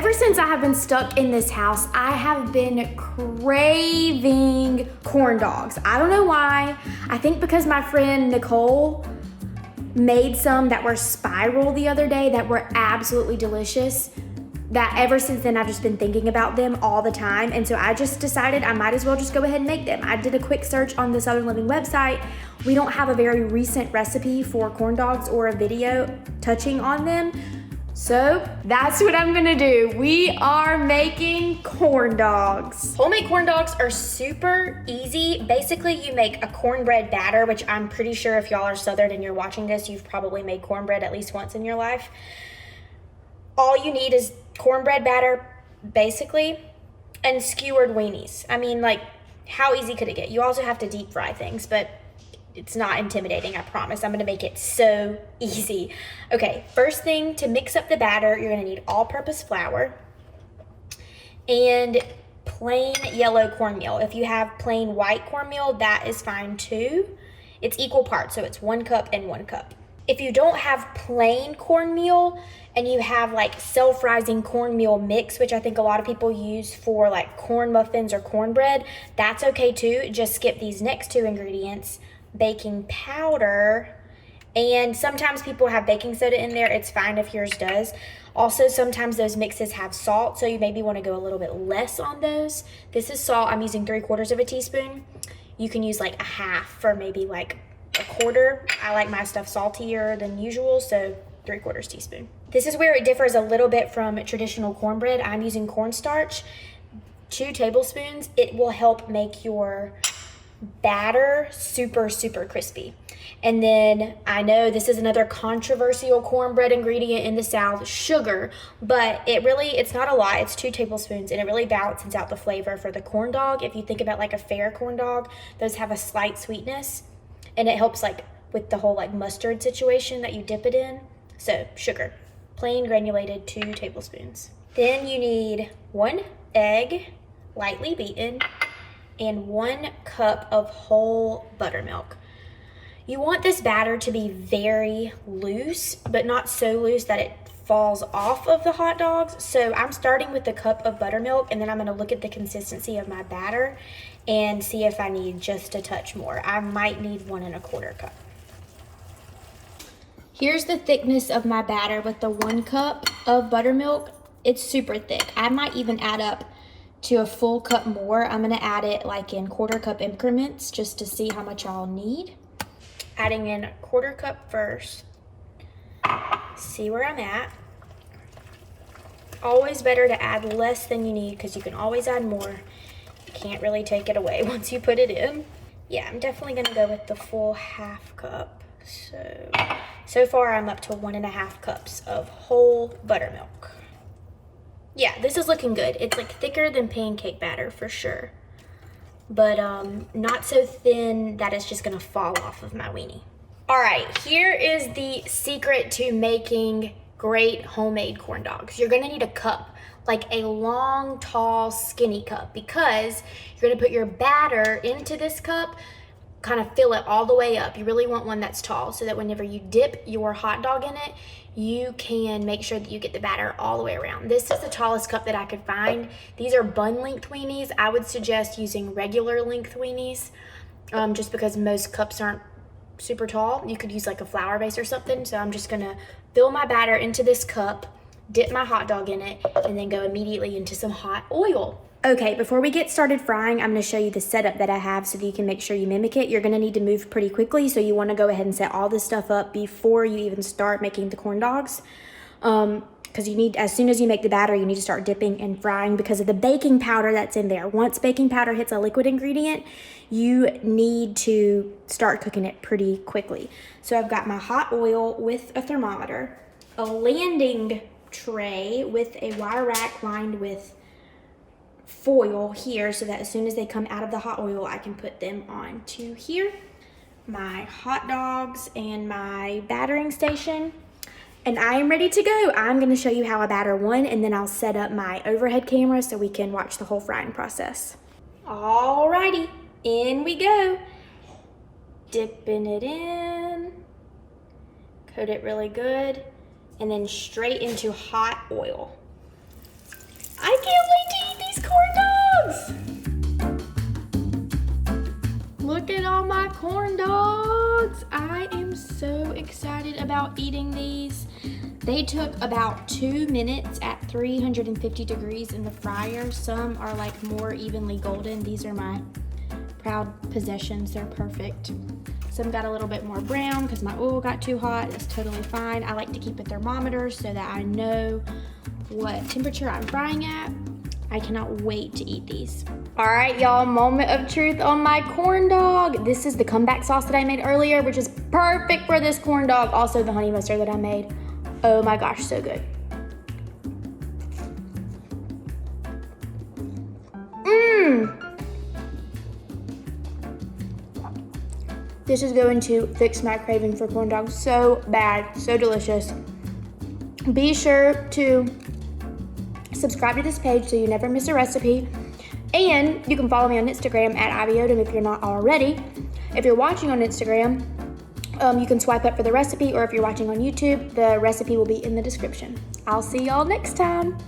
Ever since I have been stuck in this house, I have been craving corn dogs. I don't know why. I think because my friend Nicole made some that were spiral the other day that were absolutely delicious. That ever since then, I've just been thinking about them all the time. And so I just decided I might as well just go ahead and make them. I did a quick search on the Southern Living website. We don't have a very recent recipe for corn dogs or a video touching on them. So that's what I'm gonna do. We are making corn dogs. Homemade corn dogs are super easy. Basically, you make a cornbread batter, which I'm pretty sure if y'all are Southern and you're watching this, you've probably made cornbread at least once in your life. All you need is cornbread batter, basically, and skewered weenies. I mean, like, how easy could it get? You also have to deep fry things, but it's not intimidating, I promise. I'm gonna make it so easy. Okay, first thing, to mix up the batter, you're gonna need all-purpose flour and plain yellow cornmeal. If you have plain white cornmeal, that is fine too. It's equal parts, so it's 1 cup and 1 cup. If you don't have plain cornmeal and you have like self-rising cornmeal mix, which I think a lot of people use for like corn muffins or cornbread, that's okay too. Just skip these next 2 ingredients. Baking powder, and sometimes people have baking soda in there. It's fine if yours does. Also, sometimes those mixes have salt, so you maybe want to go a little bit less on those. This is salt. I'm using 3/4 of a teaspoon. You can use like a half for maybe like a quarter. I like my stuff saltier than usual, so 3/4 teaspoon. This is where it differs a little bit from traditional cornbread. I'm using cornstarch, 2 tablespoons. It will help make your batter super crispy. And then I know this is another controversial cornbread ingredient in the South, sugar, but it's not a lot. It's 2 tablespoons, and it really balances out the flavor for the corn dog. If you think about like a fair corn dog, those have a slight sweetness, and it helps like with the whole like mustard situation that you dip it in. So sugar, plain granulated, 2 tablespoons. Then you need 1 egg, lightly beaten, and 1 cup of whole buttermilk. You want this batter to be very loose, but not so loose that it falls off of the hot dogs. So I'm starting with a cup of buttermilk, and then I'm gonna look at the consistency of my batter and see if I need just a touch more. I might need 1 1/4 cup. Here's the thickness of my batter with the 1 cup of buttermilk. It's super thick. I might even add up to a full cup more. I'm gonna add it like in 1/4 cup increments just to see how much I'll need. Adding in 1/4 cup first. See where I'm at. Always better to add less than you need because you can always add more. You can't really take it away once you put it in. Yeah, I'm definitely gonna go with the full 1/2 cup. So far I'm up to 1 1/2 cups of whole buttermilk. Yeah, this is looking good. It's like thicker than pancake batter for sure, but not so thin that it's just gonna fall off of my weenie. All right, here is the secret to making great homemade corn dogs. You're gonna need a cup, like a long, tall, skinny cup, because you're gonna put your batter into this cup, kind of fill it all the way up. You really want one that's tall so that whenever you dip your hot dog in it, you can make sure that you get the batter all the way around. This is the tallest cup that I could find. These are bun length weenies. I would suggest using regular length weenies just because most cups aren't super tall. You could use like a flour base or something. So I'm just gonna fill my batter into this cup, dip my hot dog in it, and then go immediately into some hot oil. Okay, before we get started frying, I'm gonna show you the setup that I have so that you can make sure you mimic it. You're gonna need to move pretty quickly, so you wanna go ahead and set all this stuff up before you even start making the corn dogs. Because you need, as soon as you make the batter, you need to start dipping and frying because of the baking powder that's in there. Once baking powder hits a liquid ingredient, you need to start cooking it pretty quickly. So I've got my hot oil with a thermometer, a landing tray with a wire rack lined with foil here so that as soon as they come out of the hot oil, I can put them onto here. My hot dogs and my battering station. And I am ready to go. I'm gonna show you how I batter one, and then I'll set up my overhead camera so we can watch the whole frying process. Alrighty, in we go. Dipping it in, coat it really good, and then straight into hot oil. I can't wait to eat these corn dogs. Look at all my corn dogs. I am so excited about eating these. They took about 2 minutes at 350 degrees in the fryer. Some are like more evenly golden. These are my proud possessions. They're perfect. Some got a little bit more brown because my oil got too hot. It's totally fine. I like to keep a thermometer so that I know what temperature I'm frying at. I cannot wait to eat these. All right, y'all, moment of truth on my corn dog. This is the comeback sauce that I made earlier, which is perfect for this corn dog. Also the honey mustard that I made. Oh my gosh, so good. This is going to fix my craving for corn dogs so bad, so delicious. Be sure to subscribe to this page so you never miss a recipe. And you can follow me on Instagram at Odom if you're not already. If you're watching on Instagram, you can swipe up for the recipe, or if you're watching on YouTube, the recipe will be in the description. I'll see y'all next time.